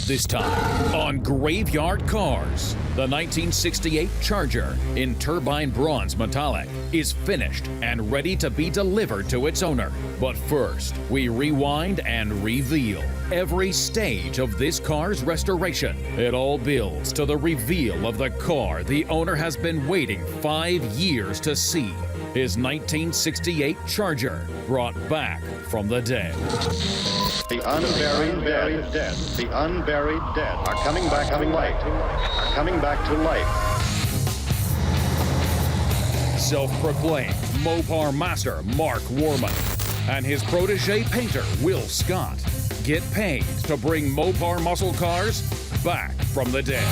This time on Graveyard Carz, the 1968 Charger in turbine bronze metallic is finished and ready to be delivered to its owner. But first, we rewind and reveal every stage of this car's restoration. It all builds to the reveal of the car the owner has been waiting 5 years to see. His 1968 Charger brought back from the dead. The unburied dead, the unburied dead are coming back to life, are coming back to life. Self-proclaimed Mopar master Mark Warman and his protege painter Will Scott get paid to bring Mopar muscle cars back from the dead.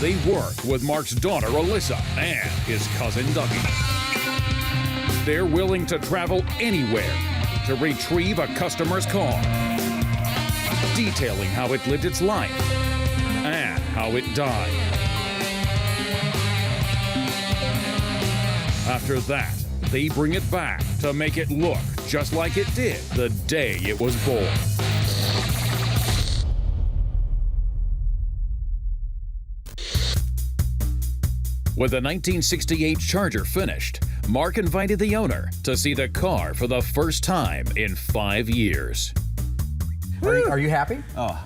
They work with Mark's daughter Alyssa and his cousin Dougie. They're willing to travel anywhere to retrieve a customer's car, detailing how it lived its life and how it died. After that, they bring it back to make it look just like it did the day it was born. With the 1968 Charger finished, Mark invited the owner to see the car for the first time in 5 years. Are you happy? Oh,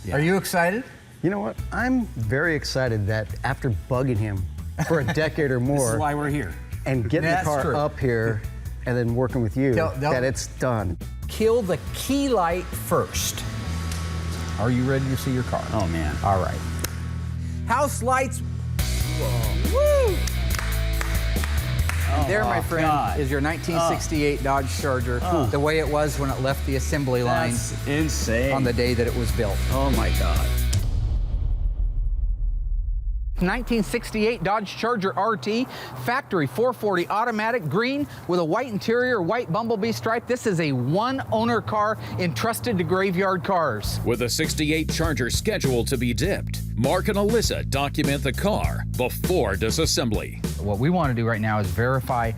yeah. Are you excited? You know what? I'm very excited that after bugging him for a decade or more, This is why we're here. and getting That's the car true. up here and then working with you, Don't- that it's done. Kill the key light first. Are you ready to see your car? Oh, man. All right. House lights. Woo! Oh, There, my friend, God. is your 1968 Dodge Charger, the way it was when it left the assembly line That's insane. on the day that it was built. Oh, my God. 1968 Dodge Charger RT, factory 440 automatic, green with a white interior, white bumblebee stripe. This is a one-owner car entrusted to Graveyard Carz. With the 68 Charger scheduled to be dipped, Mark and Alyssa document the car before disassembly. What we want to do right now is verify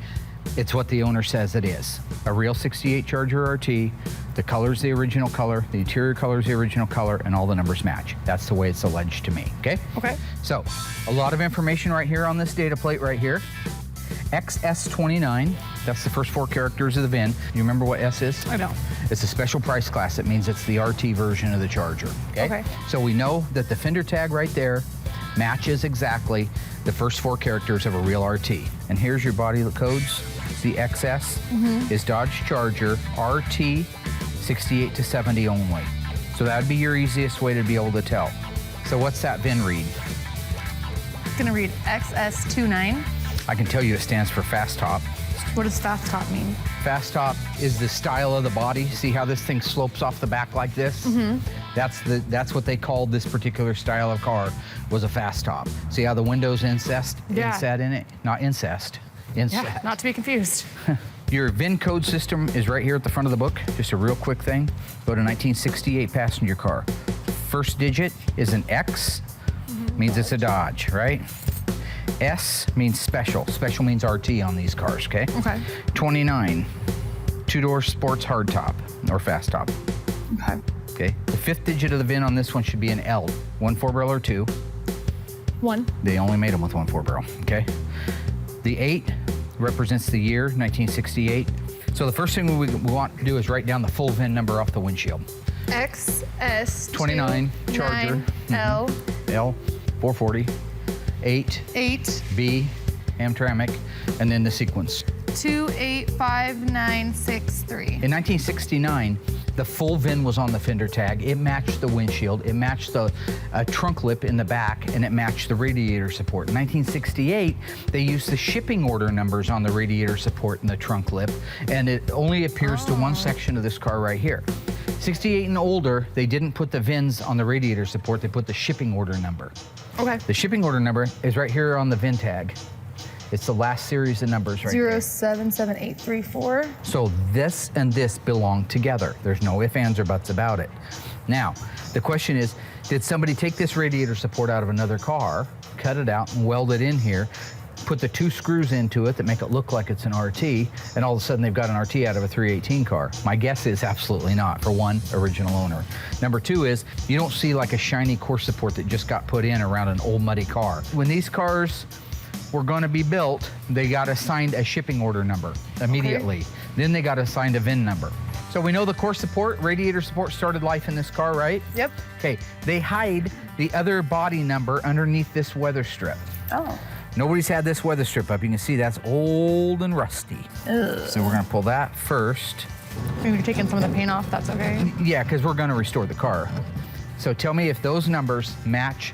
it's what the owner says it is. A real 68 Charger RT, the color's the original color, the interior color's the original color, and all the numbers match. That's the way it's alleged to me, okay? Okay. So, a lot of information right here on this data plate right here. XS29, that's the first 4 characters of the VIN. You remember what S is? I don't. It's a special price class. It means it's the RT version of the Charger, okay? Okay. So we know that the fender tag right there matches exactly the first 4 characters of a real RT. And here's your body codes. The XS is Dodge Charger RT 68 to 70 only. So that'd be your easiest way to be able to tell. So what's that VIN read? It's gonna read XS29. I can tell you it stands for Fast Top. What does fast top mean? Fast Top is the style of the body. See how this thing slopes off the back like this? That's what they called this particular style of car, was a Fast Top. See how the windows inset in it? Not incest. Inset. Yeah, not to be confused. Your VIN code system is right here at the front of the book. Just a real quick thing. Go to 1968 passenger car. First digit is an X, means it's a Dodge, right? S means special. Special means RT on these cars, okay? Okay. 29, 2-door sports hardtop or fast top. Okay. Okay. The 5th digit of the VIN on this one should be an L. 1 4-barrel or 2. 1. They only made them with 1 4-barrel, okay? The 8 represents the year, 1968. So the first thing we want to do is write down the full VIN number off the windshield. XS 29 Charger. L L, 440, 8, 8 B, Hamtramck, and then the sequence. 285963. In 1969, the full VIN was on the fender tag. It matched the windshield, it matched the trunk lip in the back, and it matched the radiator support. In 1968, they used the shipping order numbers on the radiator support and the trunk lip, and it only appears to one section of this car right here. 68 and older, they didn't put the VINs on the radiator support, they put the shipping order number. Okay. The shipping order number is right here on the VIN tag. It's the last series of numbers right there. 077834. So this and this belong together. There's no ifs, ands, or buts about it. Now, the question is, did somebody take this radiator support out of another car, cut it out, and weld it in here, put the 2 screws into it that make it look like it's an RT, and all of a sudden they've got an RT out of a 318 car. My guess is absolutely not, for one, original owner. Number 2 is you don't see like a shiny core support that just got put in around an old muddy car. When these cars were going to be built, they got assigned a shipping order number immediately. Okay. Then they got assigned a VIN number. So we know the core support, radiator support started life in this car, right? Yep. Okay, they hide the other body number underneath this weather strip. Oh. Nobody's had this weather strip up. You can see that's old and rusty. Ugh. So we're gonna pull that first. Maybe you're taking some of the paint off, that's okay. Yeah, because we're gonna restore the car. So tell me if those numbers match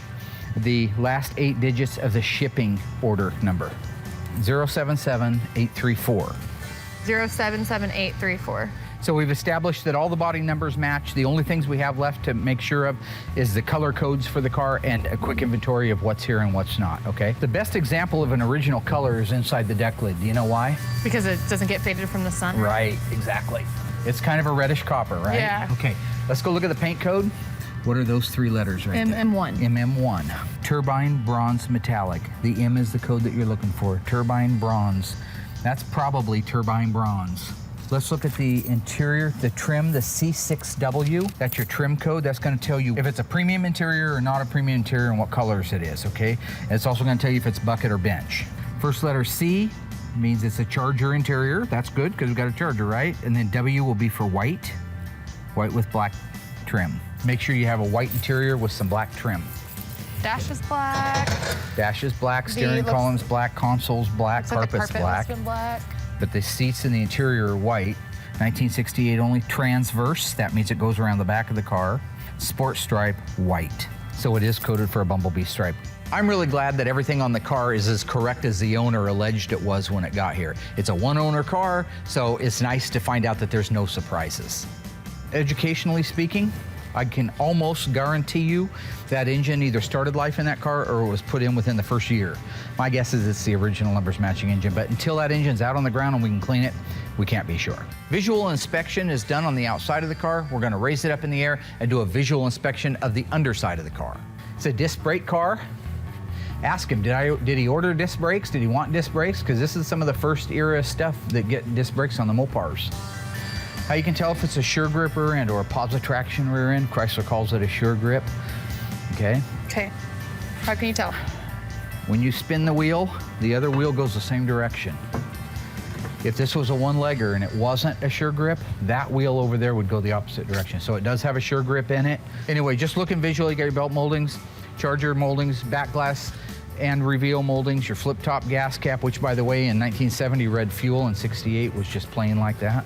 the last 8 digits of the shipping order number. 077834. 077834. So we've established that all the body numbers match. The only things we have left to make sure of is the color codes for the car and a quick inventory of what's here and what's not, okay? The best example of an original color is inside the deck lid. Do you know why? Because it doesn't get faded from the sun? Right, exactly. It's kind of a reddish copper, right? Yeah. Okay, let's go look at the paint code. What are those 3 letters right there? MM1. MM1. Turbine bronze metallic. The M is the code that you're looking for. Turbine bronze. That's probably turbine bronze. Let's look at the interior, the trim, the C6W. That's your trim code. That's going to tell you if it's a premium interior or not a premium interior and what colors it is, okay? And it's also going to tell you if it's bucket or bench. First letter C means it's a Charger interior. That's good because we've got a Charger, right? And then W will be for white, white with black trim. Make sure you have a white interior with some black trim. Dash is black. Dash is black, steering column's black, console's black, Looks like carpet's the carpet black. has been black. But the seats in the interior are white. 1968 only, transverse. That means it goes around the back of the car. Sport stripe, white. So it is coded for a bumblebee stripe. I'm really glad that everything on the car is as correct as the owner alleged it was when it got here. It's a one-owner car, so it's nice to find out that there's no surprises. Educationally speaking, I can almost guarantee you that engine either started life in that car or was put in within the first year. My guess is it's the original numbers matching engine, but until that engine's out on the ground and we can clean it, we can't be sure. Visual inspection is done on the outside of the car. We're gonna raise it up in the air and do a visual inspection of the underside of the car. It's a disc brake car. Ask him, did he order disc brakes? Did he want disc brakes? Because this is some of the first era stuff that get disc brakes on the Mopars. How you can tell if it's a sure grip rear end or a positive traction rear end. Chrysler calls it a sure grip. Okay. Okay. How can you tell? When you spin the wheel, the other wheel goes the same direction. If this was a one-legger and it wasn't a sure grip, that wheel over there would go the opposite direction. So it does have a sure grip in it. Anyway, just looking visually, you got your belt moldings, Charger moldings, back glass and reveal moldings, your flip-top gas cap, which by the way, in 1970 read fuel and 68 was just plain like that.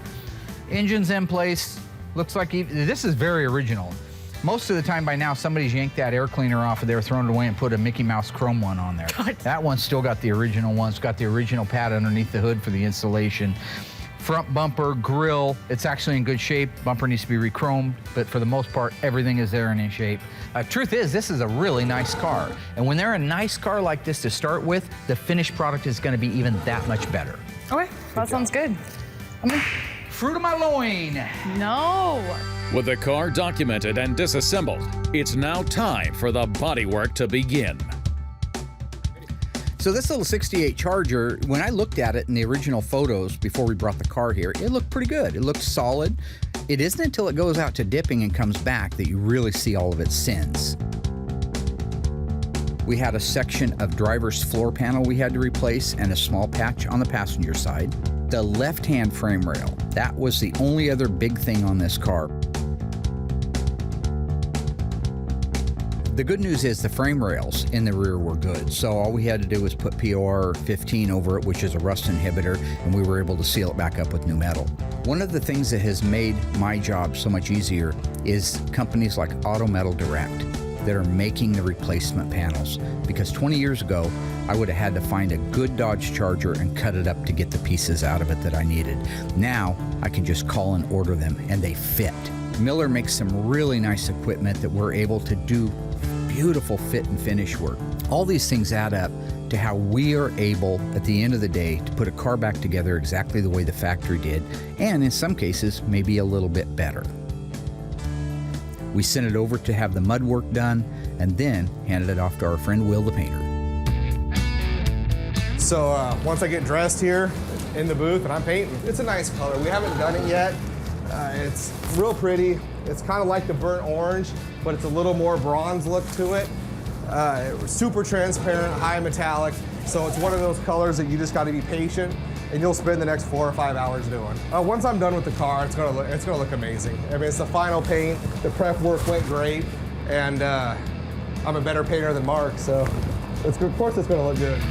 Engine's in place. Looks like this is very original. Most of the time by now, somebody's yanked that air cleaner off of there, thrown it away, and put a Mickey Mouse chrome one on there. God. That one's still got the original one. It's got the original pad underneath the hood for the installation. Front bumper, grille, it's actually in good shape. Bumper needs to be re-chromed, but for the most part, everything is there and in shape. Truth is, this is a really nice car. And when they're a nice car like this to start with, the finished product is gonna be even that much better. Okay, that sounds good. Fruit of my loin. No. With the car documented and disassembled, it's now time for the bodywork to begin. So this little 68 Charger, when I looked at it in the original photos before we brought the car here, it looked pretty good. It looked solid. It isn't until it goes out to dipping and comes back that you really see all of its sins. We had a section of driver's floor panel we had to replace and a small patch on the passenger side. The left-hand frame rail, that was the only other big thing on this car. The good news is the frame rails in the rear were good, so all we had to do was put POR 15 over it, which is a rust inhibitor, and we were able to seal it back up with new metal. One of the things that has made my job so much easier is companies like Auto Metal Direct that are making the replacement panels, because 20 years ago, I would have had to find a good Dodge Charger and cut it up to get the pieces out of it that I needed. Now, I can just call and order them, and they fit. Miller makes some really nice equipment that we're able to do beautiful fit and finish work. All these things add up to how we are able, at the end of the day, to put a car back together exactly the way the factory did, and in some cases, maybe a little bit better. We sent it over to have the mud work done, and then handed it off to our friend Will the painter. So once I get dressed here in the booth and I'm painting, it's a nice color. We haven't done it yet. It's real pretty. It's kind of like the burnt orange, but it's a little more bronze look to it. Super transparent, high metallic. So it's one of those colors that you just got to be patient, and you'll spend the next 4 or 5 hours doing. Once I'm done with the car, it's gonna look amazing. I mean, it's the final paint. The prep work went great, and I'm a better painter than Mark, so of course it's gonna look good.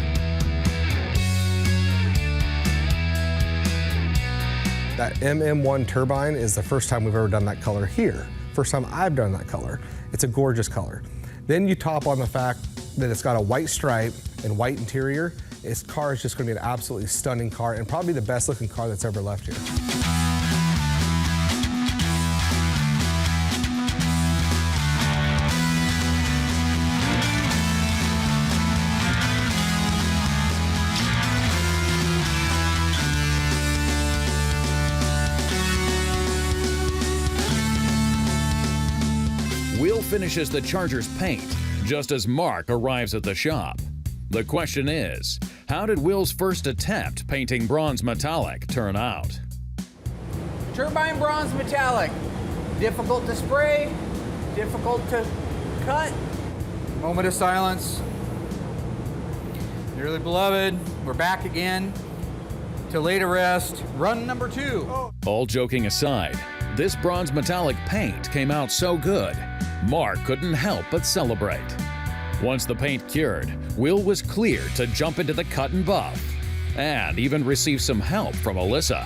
That MM1 turbine is the first time we've ever done that color here. First time I've done that color. It's a gorgeous color. Then you top on the fact that it's got a white stripe and white interior. This car is just gonna be an absolutely stunning car and probably the best looking car that's ever left here. Will finishes the Charger's paint just as Mark arrives at the shop. The question is, how did Will's first attempt painting bronze metallic turn out? Turbine bronze metallic. Difficult to spray, difficult to cut. Moment of silence. Dearly beloved, we're back again to lay to rest. Run number 2. All joking aside, this bronze metallic paint came out so good, Mark couldn't help but celebrate. Once the paint cured, Will was cleared to jump into the cut and buff, and even received some help from Alyssa,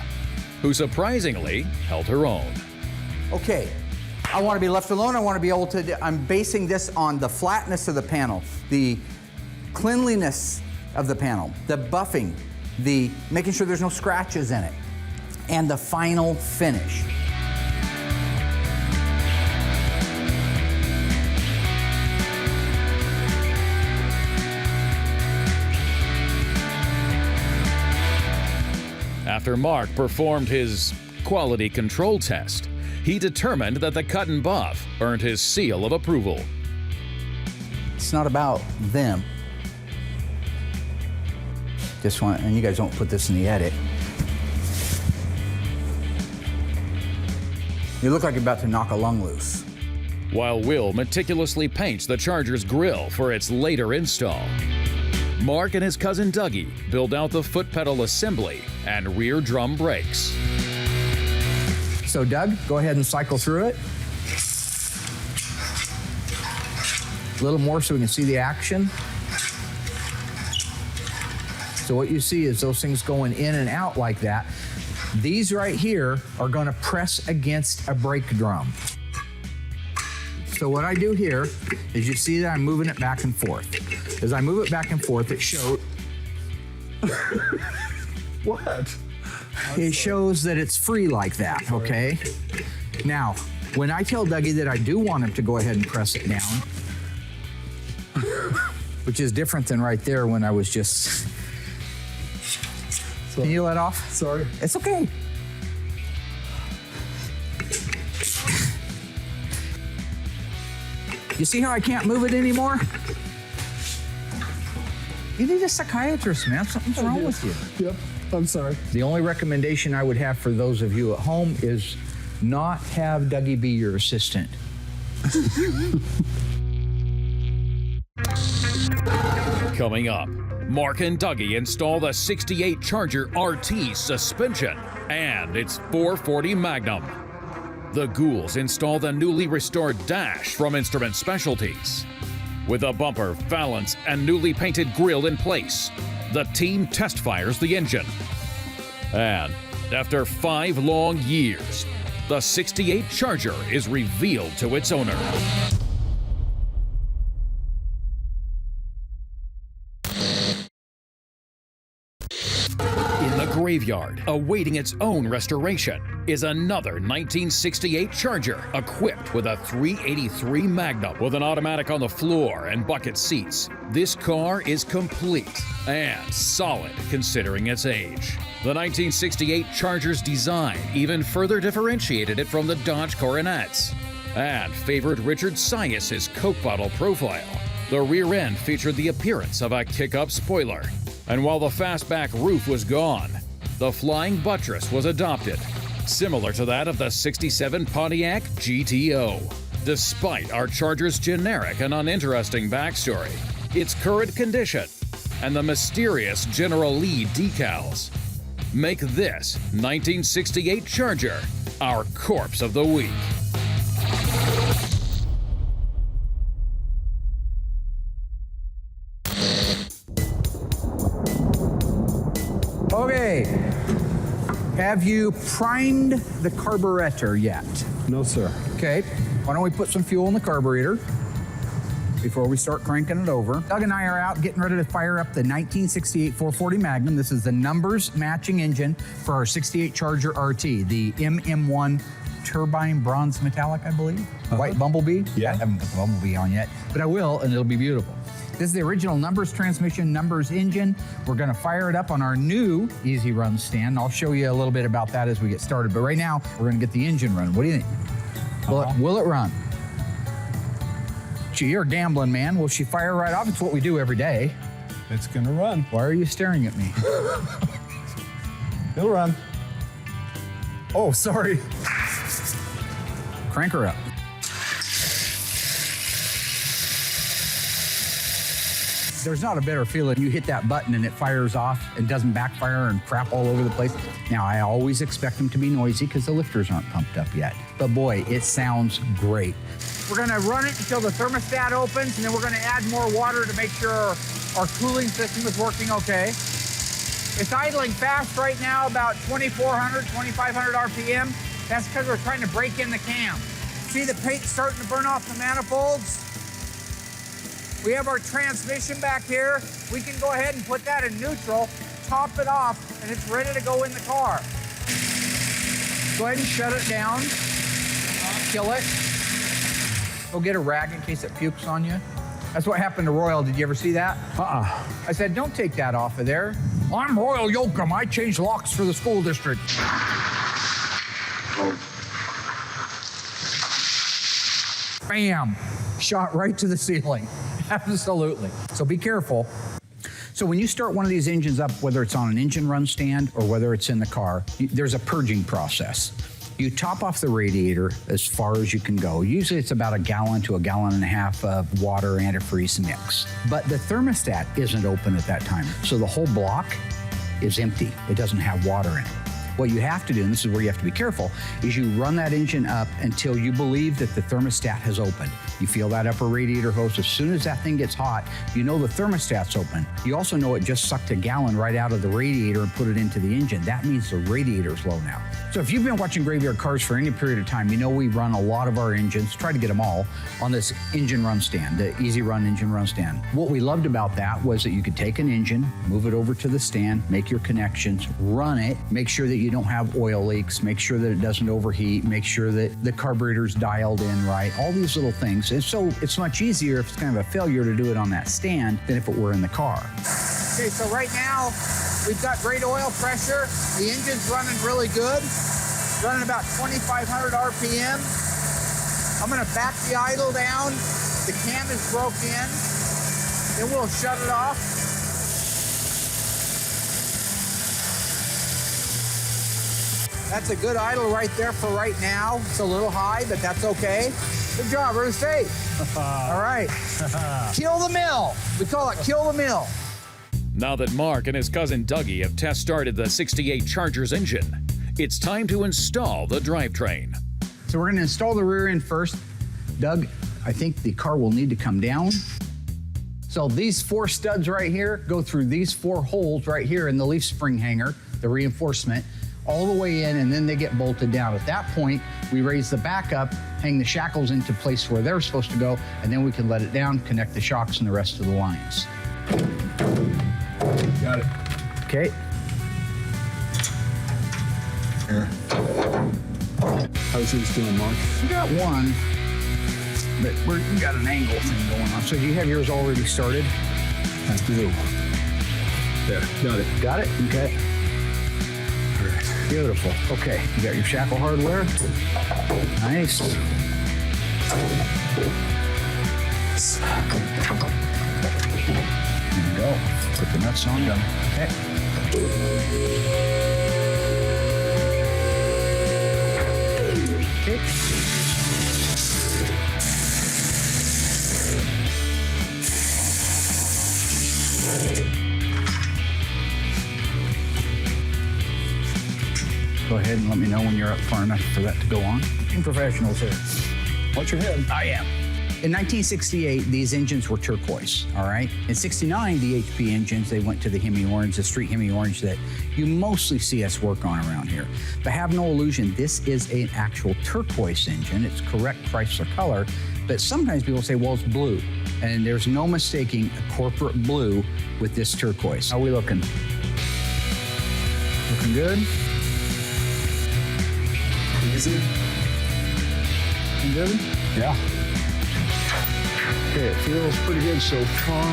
who surprisingly held her own. Okay, I want to be left alone. I want to be able to, I'm basing this on the flatness of the panel, the cleanliness of the panel, the buffing, the making sure there's no scratches in it, and the final finish. After Mark performed his quality control test, he determined that the cut and buff earned his seal of approval. It's not about them. Just want, and you guys don't put this in the edit. You look like you're about to knock a lung loose. While Will meticulously paints the Charger's grille for its later install, Mark and his cousin Dougie build out the foot pedal assembly and rear drum brakes. So Doug, go ahead and cycle through it. A little more so we can see the action. So what you see is those things going in and out like that. These right here are gonna press against a brake drum. So what I do here is you see that I'm moving it back and forth. As I move it back and forth, it shows. What? It shows that it's free like that, okay? Now, when I tell Dougie that I do want him to go ahead and press it down, which is different than right there when I was just. Sorry. Can you let off? Sorry. It's okay. You see how I can't move it anymore? You need a psychiatrist, man. Something's wrong with you. Yep, I'm sorry. The only recommendation I would have for those of you at home is not have Dougie be your assistant. Coming up, Mark and Dougie install the 68 Charger RT suspension and its 440 Magnum. The Ghouls install the newly restored dash from Instrument Specialties. With a bumper, valance, and newly painted grille in place, the team test fires the engine. And after 5 long years, the 68 Charger is revealed to its owner. In the graveyard, awaiting its own restoration, is another 1968 Charger equipped with a 383 Magnum with an automatic on the floor and bucket seats. This car is complete and solid considering its age. The 1968 Charger's design even further differentiated it from the Dodge Coronets and favored Richard Sias's Coke bottle profile. The rear end featured the appearance of a kick-up spoiler, And while the fastback roof was gone, the flying buttress was adopted, similar to that of the '67 Pontiac GTO. Despite our Charger's generic and uninteresting backstory, its current condition, and the mysterious General Lee decals, make this 1968 Charger our corpse of the week. Okay. Have you primed the carburetor yet? No, sir. Okay. Why don't we put some fuel in the carburetor before we start cranking it over? Doug and I are out getting ready to fire up the 1968 440 Magnum. This is the numbers matching engine for our 68 Charger RT, the MM1 turbine bronze metallic, I believe. White Bumblebee. Yeah. I haven't put the Bumblebee on yet, but I will, and it'll be beautiful. This is the original numbers transmission, numbers engine. We're gonna fire it up on our new Easy Run stand. I'll show you a little bit about that as we get started, but right now, we're gonna get the engine running. What do you think? Will it run? Gee, you're a gambling man. Will she fire right off? It's what we do every day. It's gonna run. Why are you staring at me? It'll run. Oh, sorry. Crank her up. There's not a better feeling. You hit that button and it fires off and doesn't backfire and crap all over the place. Now, I always expect them to be noisy because the lifters aren't pumped up yet. But boy, it sounds great. We're gonna run it until the thermostat opens, and then we're gonna add more water to make sure our cooling system is working okay. It's idling fast right now, about 2,400, 2,500 RPM. That's because we're trying to break in the cam. See the paint starting to burn off the manifolds? We have our transmission back here. We can go ahead and put that in neutral, top it off, and it's ready to go in the car. Go ahead and shut it down. Kill it. Go get a rag in case it pukes on you. That's what happened to Royal. Did you ever see that? I said, don't take that off of there. I'm Royal Yoakum. I change locks for the school district. Bam. Shot right to the ceiling. Absolutely. So be careful. So when you start one of these engines up, whether it's on an engine run stand or whether it's in the car, there's a purging process. You top off the radiator as far as you can go. Usually it's about 1 gallon to 1.5 gallons of water antifreeze mix. But the thermostat isn't open at that time. So the whole block is empty. It doesn't have water in it. What you have to do, and this is where you have to be careful, is you run that engine up until you believe that the thermostat has opened. You feel that upper radiator hose. As soon as that thing gets hot, you know the thermostat's open. You also know it just sucked 1 gallon right out of the radiator and put it into the engine. That means the radiator's low now. So if you've been watching Graveyard Carz for any period of time, you know we run a lot of our engines, try to get them all, on this engine run stand, the Easy Run engine run stand. What we loved about that was that you could take an engine, move it over to the stand, make your connections, run it, make sure that you don't have oil leaks, make sure that it doesn't overheat, make sure that the carburetor's dialed in right, all these little things. And so it's much easier if it's kind of a failure to do it on that stand than if it were in the car. Okay, so right now, we've got great oil pressure. The engine's running really good, running about 2,500 RPM. I'm gonna back the idle down. The cam is broke in. Then we'll shut it off. That's a good idle right there for right now. It's a little high, but that's okay. Good job, we're safe. All right. Kill the mill. We call it kill the mill. Now that Mark and his cousin Dougie have test started the '68 Charger's engine, it's time to install the drivetrain. So we're gonna install the rear end first. Doug, I think the car will need to come down. So these 4 studs right here go through these 4 holes right here in the leaf spring hanger, the reinforcement, all the way in, and then they get bolted down. At that point, we raise the back up, hang the shackles into place where they're supposed to go, and then we can let it down, connect the shocks and the rest of the lines. Got it. Okay. Here. How's yours doing, Mark? We got one, but we got an angle thing going on. So do you have yours already started? I do. There, got it. Got it? Okay. All right. Beautiful. Okay, you got your shackle hardware. Nice. And go. Put the nuts on. Okay. Okay. Go ahead and let me know when you're up far enough for that to go on. Being professionals here. Watch your head. I am. In 1968, these engines were turquoise, all right? In 69, the HP engines, they went to the Hemi Orange, the street Hemi Orange that you mostly see us work on around here. But have no illusion, this is an actual turquoise engine. It's correct Chrysler color, but sometimes people say, well, it's blue. And there's no mistaking a corporate blue with this turquoise. How are we looking? Looking good? Easy. Looking good? Yeah. Okay, it feels pretty good so far.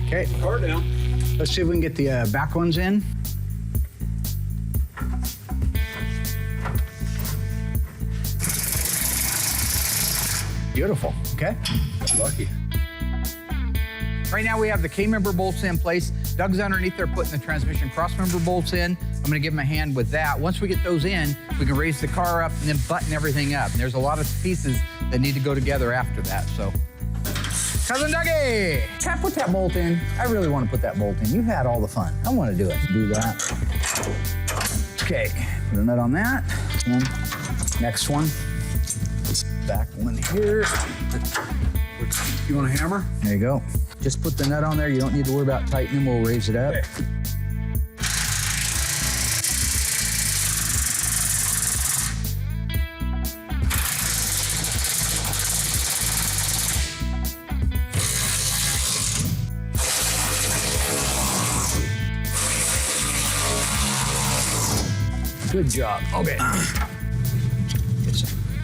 Okay. Car down. Let's see if we can get the back ones in. Beautiful. Okay. Lucky. Right now we have the K-member bolts in place. Doug's underneath there putting the transmission cross-member bolts in. I'm gonna give him a hand with that. Once we get those in, we can raise the car up and then button everything up. And there's a lot of pieces that need to go together after that, so. Cousin Dougie! Can I put that bolt in? I really want to put that bolt in. You had all the fun. I want to do it. Do that. Okay, put a nut on that. And next one. Back one here. You want a hammer? There you go. Just put the nut on there. You don't need to worry about tightening. We'll raise it up. Okay. Good job. Okay.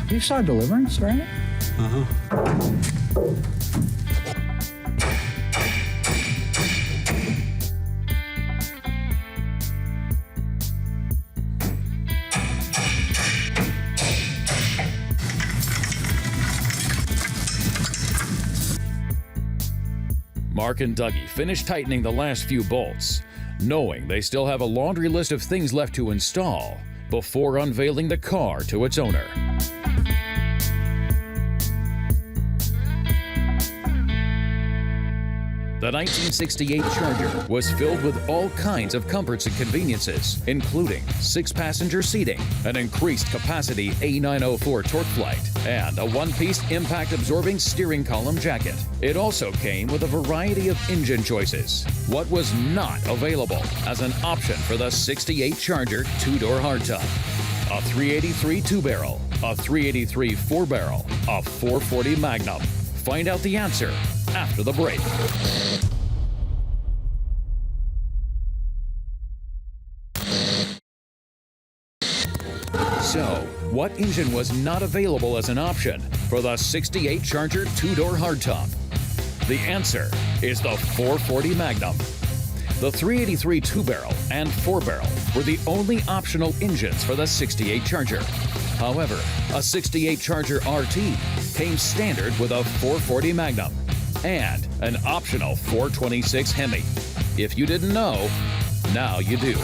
You saw Deliverance, right? Mark and Dougie finish tightening the last few bolts, knowing they still have a laundry list of things left to install before unveiling the car to its owner. The 1968 Charger was filled with all kinds of comforts and conveniences, including 6-passenger seating, an increased capacity A904 torque flight, and a one-piece impact-absorbing steering column jacket. It also came with a variety of engine choices. What was not available as an option for the 68 Charger 2-door hardtop? A 383 2-barrel, a 383 4-barrel, a 440 Magnum. Find out the answer after the break. So, what engine was not available as an option for the 68 Charger 2-door hardtop? The answer is the 440 Magnum. The 383 2-barrel and 4-barrel were the only optional engines for the 68 Charger. However, a 68 Charger RT came standard with a 440 Magnum and an optional 426 Hemi. If you didn't know, now you do.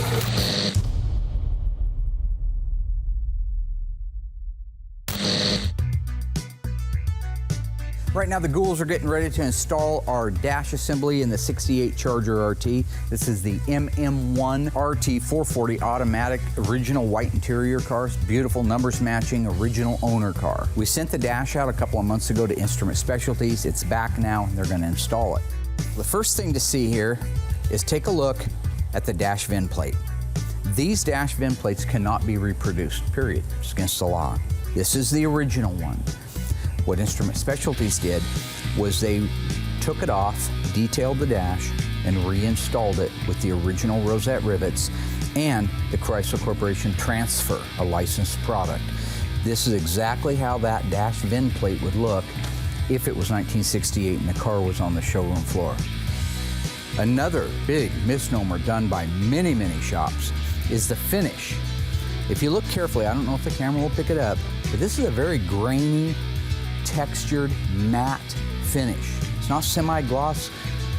Right now, the ghouls are getting ready to install our dash assembly in the 68 Charger RT. This is the MM1 RT 440 automatic, original white interior car. Beautiful numbers matching, original owner car. We sent the dash out a couple of months ago to Instrument Specialties. It's back now, and they're gonna install it. The first thing to see here is take a look at the dash VIN plate. These dash VIN plates cannot be reproduced, period. It's against the law. This is the original one. What Instrument Specialties did was they took it off, detailed the dash, and reinstalled it with the original rosette rivets and the Chrysler Corporation transfer, a licensed product. This is exactly how that dash VIN plate would look if it was 1968 and the car was on the showroom floor. Another big misnomer done by many, many shops is the finish. If you look carefully, I don't know if the camera will pick it up, but this is a very grainy, textured, matte finish. It's not semi-gloss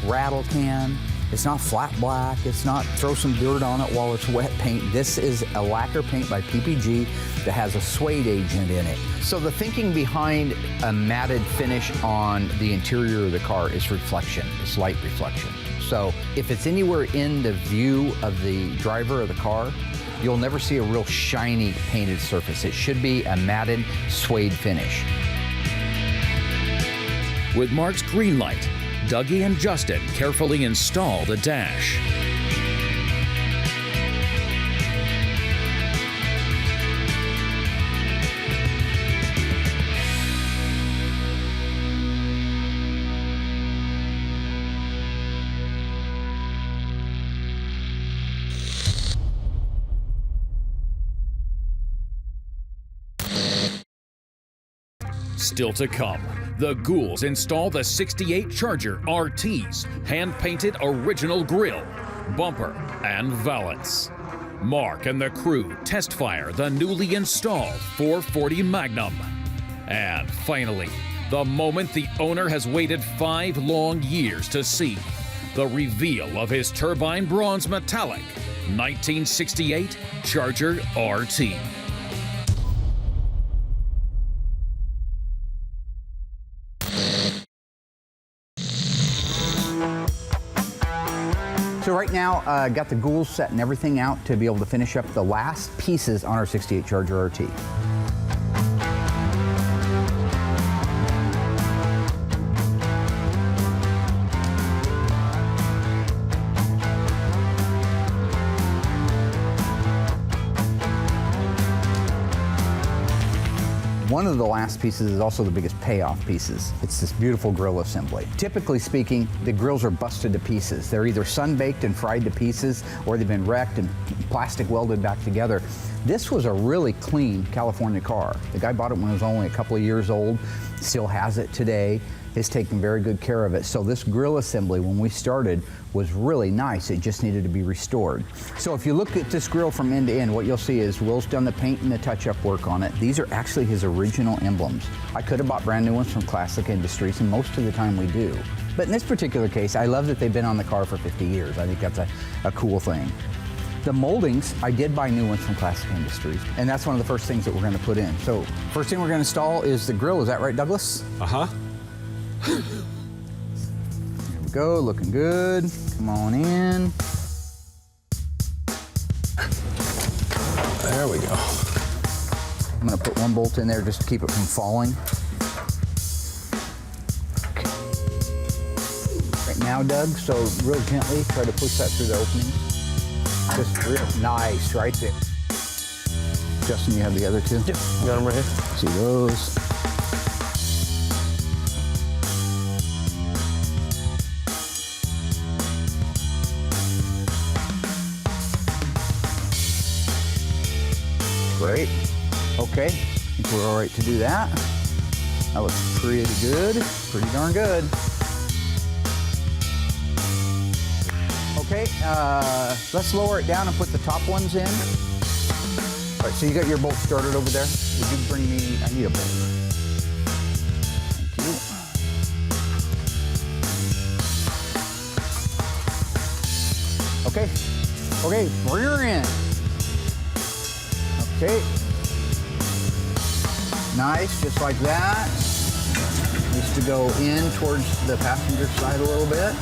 rattle can. It's not flat black. It's not throw some dirt on it while it's wet paint. This is a lacquer paint by PPG that has a suede agent in it. So the thinking behind a matted finish on the interior of the car is reflection, it's light reflection. So if it's anywhere in the view of the driver of the car, you'll never see a real shiny painted surface. It should be a matted suede finish. With Mark's green light, Dougie and Justin carefully install the dash. Still to come, the Ghouls install the 68 Charger RT's hand-painted original grille, bumper, and valance. Mark and the crew test fire the newly installed 440 Magnum. And finally, the moment the owner has waited 5 long years to see, the reveal of his turbine bronze metallic 1968 Charger RT. So right now, got the Ghouls setting everything out to be able to finish up the last pieces on our 68 Charger RT. One of the last pieces is also the biggest payoff pieces. It's this beautiful grill assembly. Typically speaking, the grills are busted to pieces. They're either sun-baked and fried to pieces, or they've been wrecked and plastic welded back together. This was a really clean California car. The guy bought it when it was only a couple of years old, still has it today, is taking very good care of it. So this grill assembly, when we started, was really nice. It just needed to be restored. So if you look at this grill from end to end, what you'll see is Will's done the paint and the touch-up work on it. These are actually his original emblems. I could have bought brand new ones from Classic Industries, and most of the time we do. But in this particular case, I love that they've been on the car for 50 years. I think that's a cool thing. The moldings, I did buy new ones from Classic Industries, and that's one of the first things that we're gonna put in. So first thing we're gonna install is the grill. Is that right, Douglas? Uh-huh. Here we go, looking good. Come on in. There we go. I'm gonna put one bolt in there just to keep it from falling. Okay. Right now, Doug, so real gently, try to push that through the opening. Just real nice, right there. Justin, you have the other two? Yep, got them right here. See those. Great. Okay, I think we're all right to do that. That looks pretty good, pretty darn good. Okay, let's lower it down and put the top ones in. All right, so you got your bolt started over there. Would you bring me, I need a bolt. Thank you. Okay, okay, bring her in. Okay. Nice, just like that. Needs to go in towards the passenger side a little bit.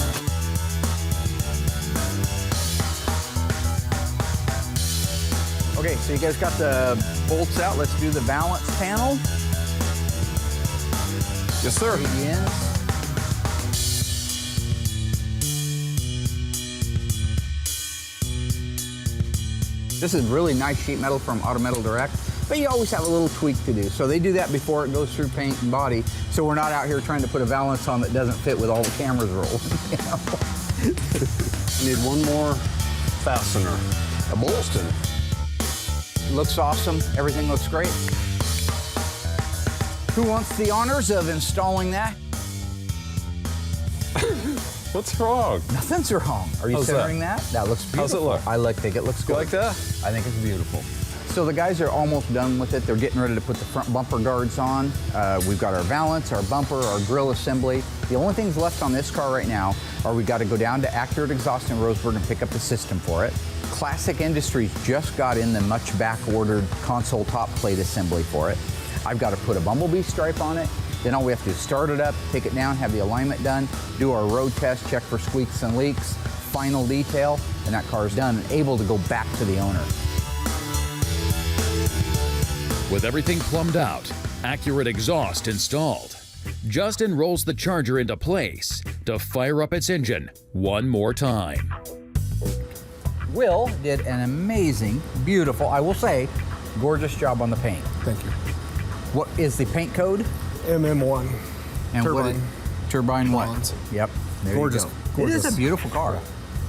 Okay, so you guys got the bolts out. Let's do the balance panel. Yes, sir. This is really nice sheet metal from Auto Metal Direct, but you always have a little tweak to do. So they do that before it goes through paint and body, so we're not out here trying to put a valance on that doesn't fit with all the cameras rolled. You know? Need one more fastener. A bolster. Looks awesome. Everything looks great. Who wants the honors of installing that? What's wrong? Nothing's wrong. Are you How's centering that? That looks beautiful. How's it look? I think it looks good. like that? I think it's beautiful. So the guys are almost done with it. They're getting ready to put the front bumper guards on. We've got our valance, our bumper, our grille assembly. The only things left on this car right now are we got to go down to Accurate Exhaust in Roseburg and pick up the system for it. Classic Industries just got in the much back-ordered console top plate assembly for it. I've got to put a bumblebee stripe on it. Then all we have to do is start it up, take it down, have the alignment done, do our road test, check for squeaks and leaks, final detail, and that car is done and able to go back to the owner. With everything plumbed out, Accurate Exhaust installed, Justin rolls the Charger into place to fire up its engine one more time. Will did an amazing, beautiful, I will say, gorgeous job on the paint. Thank you. What is the paint code? MM1. And Turbine. Turbine what? Bronze. Yep. There Gorgeous. You go. Gorgeous. It is a beautiful car.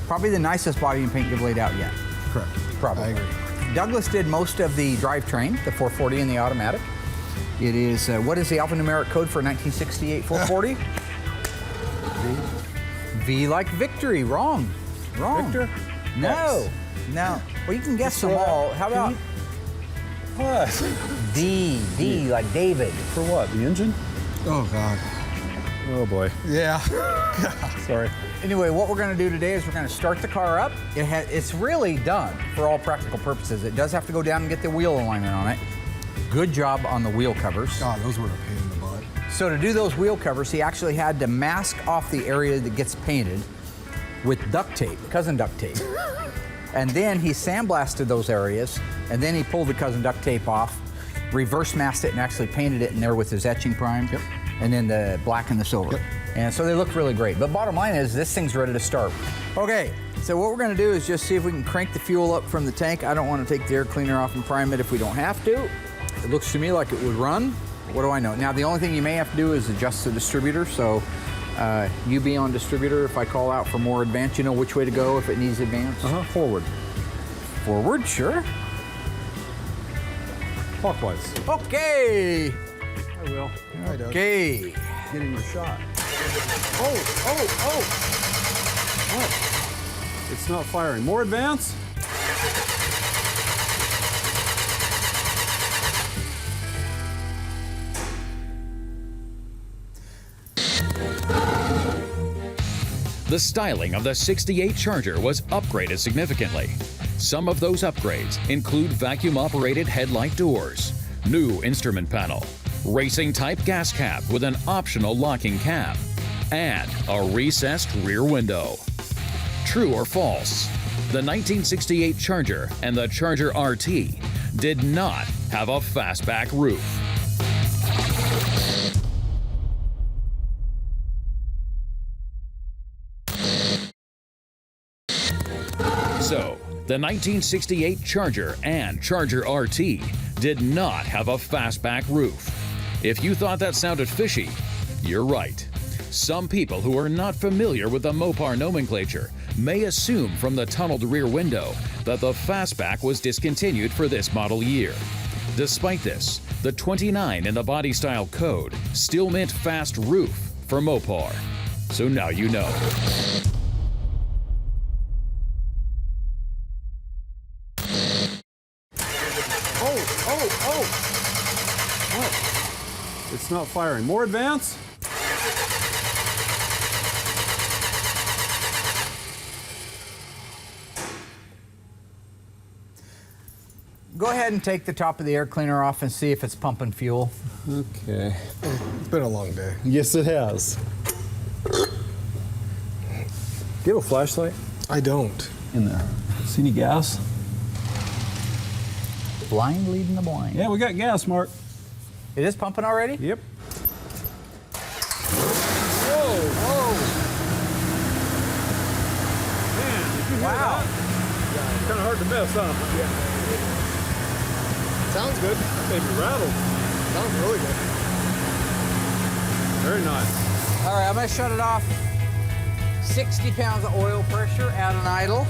Probably the nicest body and paint you've laid out yet. Correct. Probably. I agree. Douglas did most of the drivetrain, the 440 and the automatic. It is, what is the alphanumeric code for 1968 440? V like victory. Wrong. Wrong. Victor? No. No. Well, you can guess them all. How about What? D like David? For what? The engine? Oh, God. Oh boy. Yeah. Sorry. Anyway, what we're going to do today is we're going to start the car up. It's really done for all practical purposes. It does have to go down and get the wheel alignment on it. Good job on the wheel covers. God, those were a pain in the butt. So to do those wheel covers, he actually had to mask off the area that gets painted with duct tape, cousin duct tape. And then he sandblasted those areas, and then he pulled the cousin duct tape off, reverse masked it, and actually painted it in there with his etching prime. Yep. And then the black and the silver. Yep. And so they look really great. But bottom line is, this thing's ready to start. Okay, so what we're gonna do is just see if we can crank the fuel up from the tank. I don't wanna take the air cleaner off and prime it if we don't have to. It looks to me like it would run. What do I know? Now, the only thing you may have to do is adjust the distributor. So you be on distributor. If I call out for more advance, you know which way to go if it needs advance. Forward. Forward, sure. Clockwise. Okay. I will. Okay. Getting your shot. Oh. What? It's not firing. More advance? The styling of the 68 Charger was upgraded significantly. Some of those upgrades include vacuum-operated headlight doors, new instrument panel, racing-type gas cap with an optional locking cap, and a recessed rear window. True or false? The 1968 Charger and the Charger RT did not have a fastback roof. So, the 1968 Charger and Charger RT did not have a fastback roof. If you thought that sounded fishy, you're right. Some people who are not familiar with the Mopar nomenclature may assume from the tunneled rear window that the fastback was discontinued for this model year. Despite this, the 29 in the body style code still meant fast roof for Mopar. So now you know. What? It's not firing. More advance? Go ahead and take the top of the air cleaner off and see if it's pumping fuel. Okay. It's been a long day. Yes, it has. Do you have a flashlight I don't. in there? See any gas? Blind leading the blind. Yeah, we got gas, Mark. It is pumping already? Yep. Wow. It's kind of hard to miss, huh? Sounds good. Maybe rattled. Sounds really good. Very nice. All right, I'm gonna shut it off. 60 pounds of oil pressure at an idle.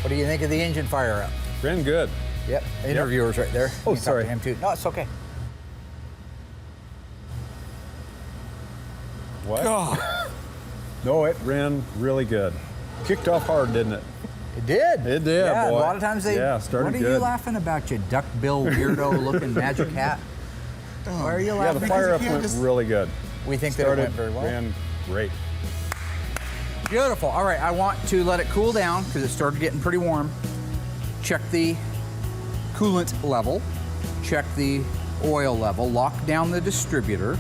What do you think of the engine fire up? Ran good. Yep, interviewer's right there. Oh, You can talk sorry. to him too. No, it's okay. What? No, it ran really good. Kicked off hard, didn't it? It did. It did, Yeah, boy. a lot of times they. started What are good. you laughing about, you duck bill weirdo looking magic hat? Why are you Yeah, laughing? the fire up went really good. We think that it Started, went very well. ran great. Beautiful. All right, I want to let it cool down because it started getting pretty warm. Check the coolant level. Check the oil level. Lock down the distributor.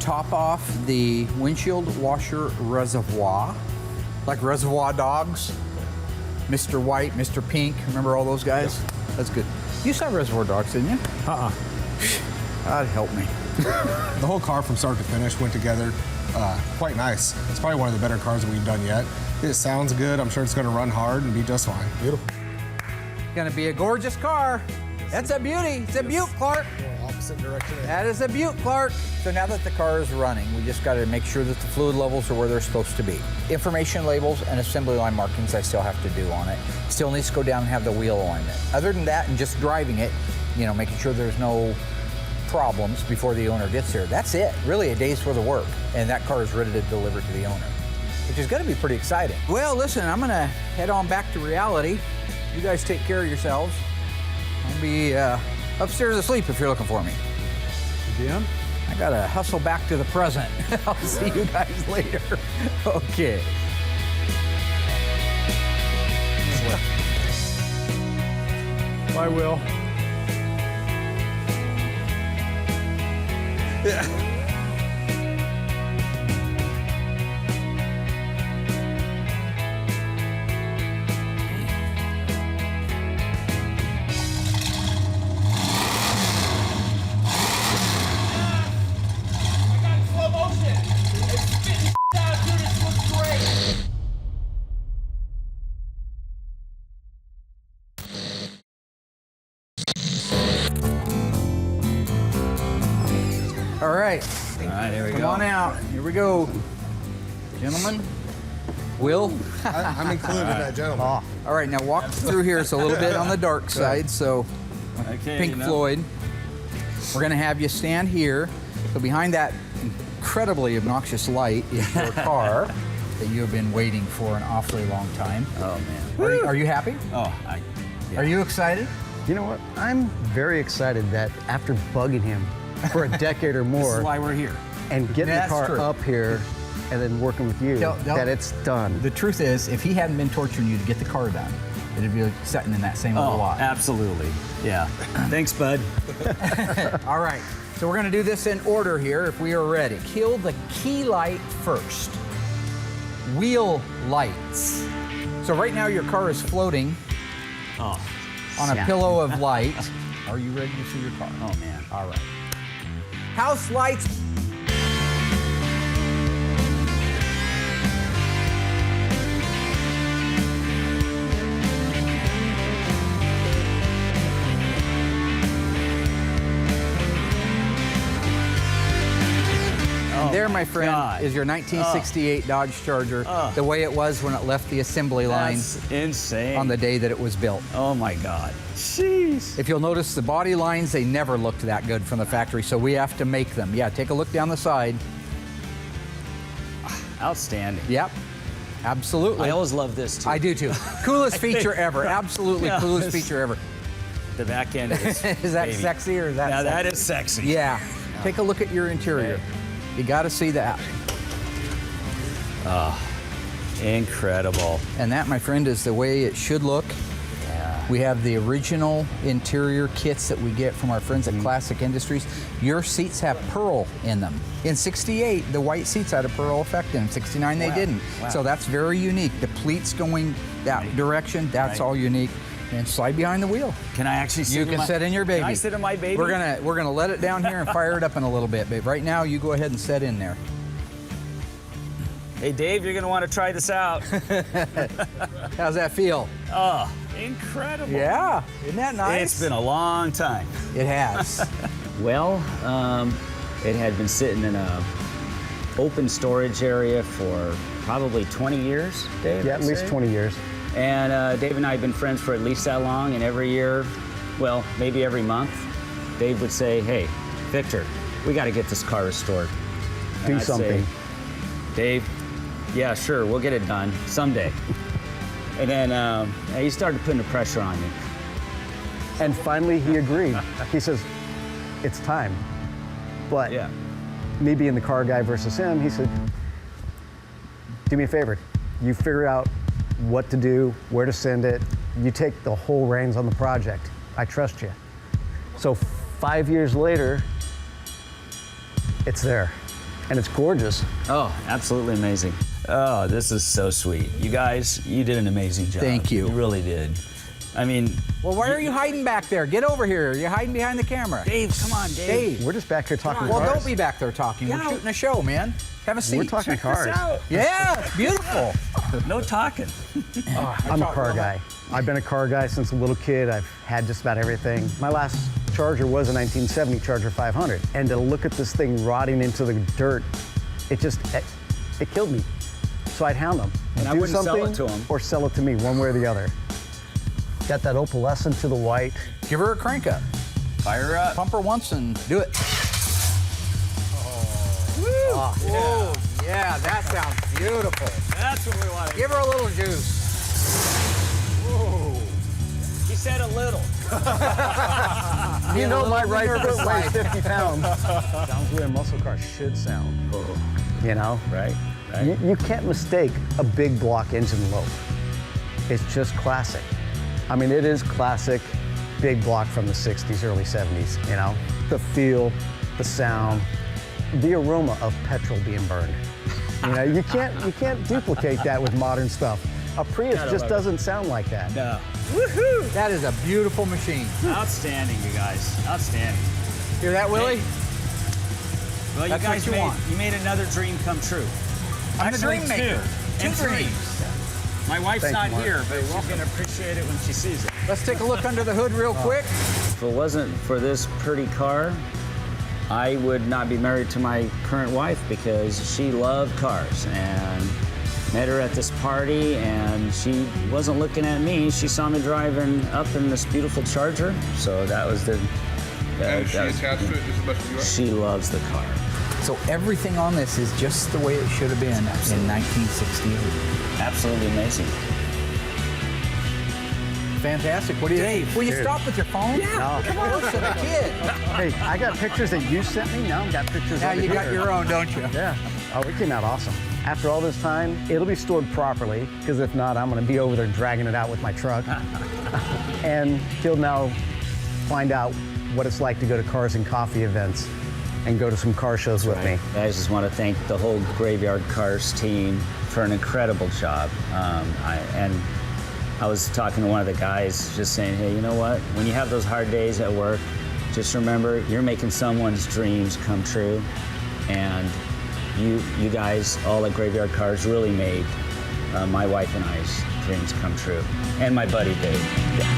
Top off the windshield washer reservoir, like Reservoir Dogs. Mr. White, Mr. Pink, remember all those guys? That's good. You saw Reservoir Dogs, didn't you? That'd help me. The whole car from start to finish went together quite nice. It's probably one of the better cars that we've done yet. It sounds good. I'm sure it's going to run hard and be just fine. Beautiful. Gonna be a gorgeous car. That's a beauty. It's a beaut, Clark. Opposite direction. That is a beaut, Clark. So now that the car is running, we just got to make sure that the fluid levels are where they're supposed to be. Information labels and assembly line markings I still have to do on it. Still needs to go down and have the wheel alignment. Other than that, and just driving it, you know, making sure there's no problems before the owner gets here. That's it. Really a day's worth of work. And that car is ready to deliver to the owner, which is going to be pretty exciting. Well, listen, I'm going to head on back to reality. You guys take care of yourselves. I'll be upstairs asleep if you're looking for me. Jim? I gotta hustle back to the present. I'll see you guys later. Okay. Bye, Will. All right. All right, here we Come go. on out. Here we go. Gentlemen. Will? I'm included in that, gentleman. All right, now walk through here. It's a little bit on the dark side, so Okay, Pink you know. Floyd. We're gonna have you stand here. So behind that incredibly obnoxious light is your car that you have been waiting for an awfully long time. Oh, man. Are you happy? Oh, Are you excited? You know what? I'm very excited that after bugging him for a decade or This more is why we're here. and getting That's the car true. up here and then working with you, that it's done. The truth is, if he hadn't been torturing you to get the car done, it'd be like sitting in that same little Oh, lot. absolutely. Yeah. Thanks, bud. All right, so we're gonna do this in order here if we are ready. Kill the key light first. Wheel lights. So right now your car is floating Oh, on a pillow of light. Are you ready to see your car? oh man. All right. House lights. There, my friend, God. is your 1968 Dodge Charger, the way it was when it left the assembly line That's insane. on the day that it was built. Oh my God. Jeez. If you'll notice, the body lines, they never looked that good from the factory, so we have to make them. Yeah, take a look down the side. Outstanding. Yep, absolutely. I always love this too. I do too. Coolest feature ever. Absolutely Yeah, coolest it's- feature ever. The back end is. Is that baby. sexy or is that Yeah, sexy? that is sexy. Yeah. Take a look at your interior. You got to see that. Incredible. And that, my friend, is the way it should look. Yeah. We have the original interior kits that we get from our friends at Classic Industries. Your seats have pearl in them. In 68, the white seats had a pearl effect in them. 69, they Wow. didn't. Wow. So that's very unique. The pleats going that direction, that's Right. all unique. And slide behind the wheel. Can I actually sit You in can my, sit in your baby. Can I sit in my baby? We're gonna let it down here and fire it up in a little bit, but right now you go ahead and sit in there. Hey, Dave, you're going to want to try this out. How's that feel? Oh, incredible. Yeah, isn't that nice? It's been a long time. It has. Well, it had been sitting in a open storage area for probably 20 years, Dave? Yeah, at I'd least say. 20 years. And Dave and I have been friends for at least that long, and every year, well, maybe every month, Dave would say, hey, Victor, we got to get this car restored. And Do I'd something. say, Dave, yeah, sure, we'll get it done someday. And then he started putting the pressure on me. And finally, he agreed. He says, it's time. But Yeah. me being the car guy versus him, he said, do me a favor. You figure out what to do, where to send it. You take the whole reins on the project. I trust you. So 5 years later, it's there. And it's gorgeous. Oh, absolutely amazing. Oh, this is so sweet. You guys, you did an amazing job. Thank you. You really did. I mean, Well, why are you hiding back there? Get over here. You're hiding behind the camera. Dave, come on, Dave. We're just back here talking Well, cars. don't be back there talking. We're Yeah. shooting a show, man. Have a seat. We're talking cars. Yeah, it's beautiful. No talking. I'm a car guy. I've been a car guy since a little kid. I've had just about everything. My last Charger was a 1970 Charger 500. And to look at this thing rotting into the dirt, it killed me. So I'd hound them. And I Do wouldn't sell it something to 'em. or sell it to me, one way or the other. Got that opalescent to the white. Give her a crank up. Fire her up. Pump her once and do it. Oh, whoa, yeah, that sounds beautiful. That's what we want. Give her a little juice. He said a little. You know, my right nervous foot weighs side. 50 pounds. Sounds the way a muscle car should sound. You know? Right, right. You can't mistake a big block engine lope. It's just classic. I mean, it is classic big block from the 60s, early 70s, you know? The feel, the sound, the aroma of petrol being burned. You know, you can't duplicate that with modern stuff. A Prius just doesn't sound like that. No. Woohoo! That is a beautiful machine. Outstanding, you guys. Outstanding. Hear that, Willie? Well, That's you guys what you want. made another dream come true. I'm the Actually, dream maker. two. And three. My wife's Thank you, not Mark. here, but she's gonna appreciate it when she sees it. Let's take a look under the hood real quick. If it wasn't for this pretty car, I would not be married to my current wife because she loved cars, and met her at this party, and she wasn't looking at me. She saw me driving up in this beautiful Charger, so that was the. And she attached to it just as much as you are? She loves the car. So everything on this is just the way it should have been in 1968. Absolutely amazing. Fantastic. What do you Dave. Will you stop with your phone? Yeah. Come on, listen, a kid. Hey, I got pictures that you sent me. Now I've got pictures Now over you got here. your own, don't you? Yeah. Oh, it came out awesome. After all this time, it'll be stored properly, because if not, I'm going to be over there dragging it out with my truck. And he'll now find out what it's like to go to Cars and Coffee events and go to some car shows with me. I just want to thank the whole Graveyard Cars team for an incredible job. I was talking to one of the guys, just saying, hey, you know what? When you have those hard days at work, just remember you're making someone's dreams come true, and you guys, all at Graveyard Cars, really made my wife and I's dreams come true, and my buddy Dave. Yeah.